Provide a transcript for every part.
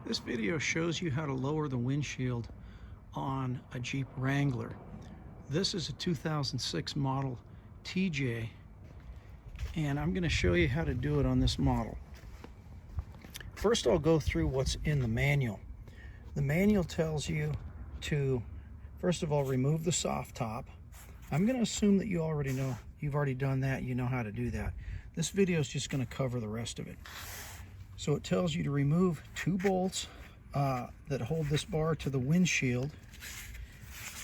This video shows you how to lower the windshield on a Jeep Wrangler. This is a 2006 model TJ, and I'm going to show you how to do it on this model. First, I'll go through what's in the manual. The manual tells you to, first of all, remove the soft top. I'm going to assume that you already know, you've already done that, you know how to do that. This video is just going to cover the rest of it. So it tells you to remove 2 bolts that hold this bar to the windshield.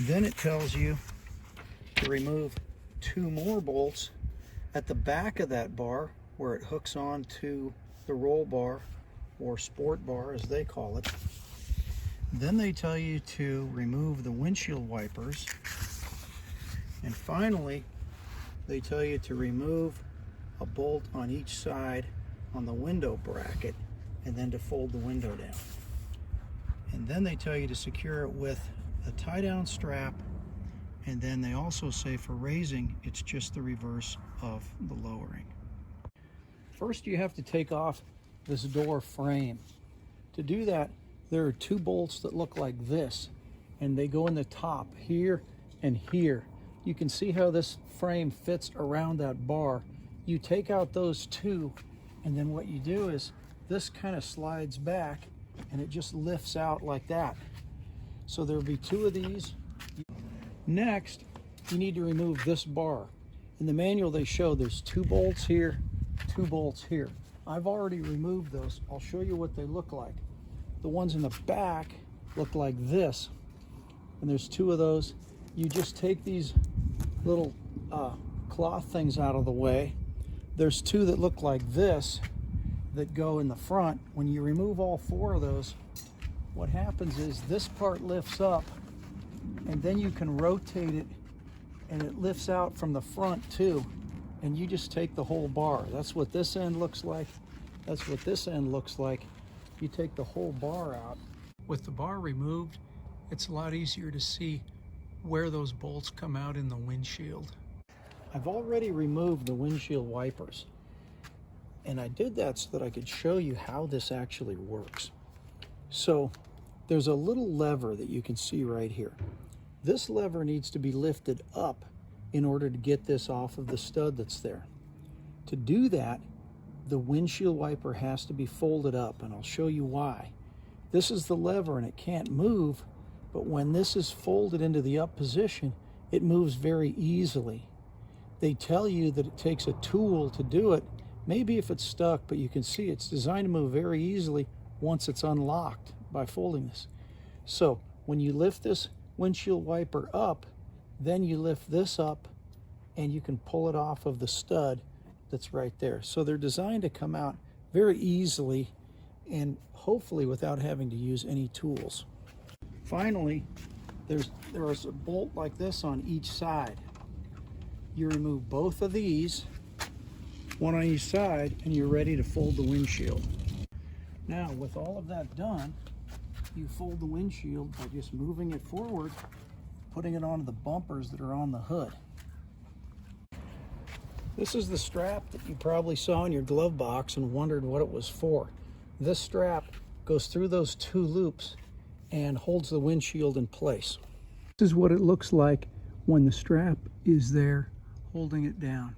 Then it tells you to remove 2 more bolts at the back of that bar where it hooks on to the roll bar or sport bar as they call it. Then they tell you to remove the windshield wipers. And finally, they tell you to remove a bolt on each side on the window bracket, and then to fold the window down. And then they tell you to secure it with a tie-down strap, and then they also say for raising, it's just the reverse of the lowering. First, you have to take off this door frame. To do that, there are 2 bolts that look like this, and they go in the top here and here. You can see how this frame fits around that bar. You take out those 2, and then what you do is this kind of slides back and it just lifts out like that. So there'll be 2 of these. Next, you need to remove this bar. In the manual they show there's 2 bolts here, 2 bolts here. I've already removed those. I'll show you what they look like. The ones in the back look like this, and there's 2 of those. You just take these little cloth things out of the way. There's 2 that look like this that go in the front. When you remove all 4 of those, what happens is this part lifts up, and then you can rotate it and it lifts out from the front too, and you just take the whole bar. That's what this end looks like. That's what this end looks like. You take the whole bar out. With the bar removed, it's a lot easier to see where those bolts come out in the windshield. I've already removed the windshield wipers, and I did that so that I could show you how this actually works. So there's a little lever that you can see right here. This lever needs to be lifted up in order to get this off of the stud that's there. To do that, the windshield wiper has to be folded up, and I'll show you why. This is the lever and it can't move, but when this is folded into the up position, it moves very easily. They tell you that it takes a tool to do it. Maybe if it's stuck, but you can see it's designed to move very easily once it's unlocked by folding this. So when you lift this windshield wiper up, then you lift this up and you can pull it off of the stud that's right there. So they're designed to come out very easily and hopefully without having to use any tools. Finally, there is a bolt like this on each side. You remove both of these, one on each side, and you're ready to fold the windshield. Now, with all of that done, you fold the windshield by just moving it forward, putting it onto the bumpers that are on the hood. This is the strap that you probably saw in your glove box and wondered what it was for. This strap goes through those 2 loops and holds the windshield in place. This is what it looks like when the strap is there holding it down.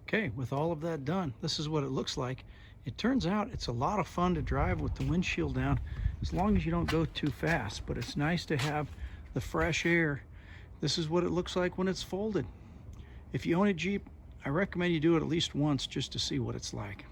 Okay, with all of that done, this is what it looks like. It turns out it's a lot of fun to drive with the windshield down as long as you don't go too fast, but it's nice to have the fresh air. This is what it looks like when it's folded. If you own a Jeep, I recommend you do it at least once just to see what it's like.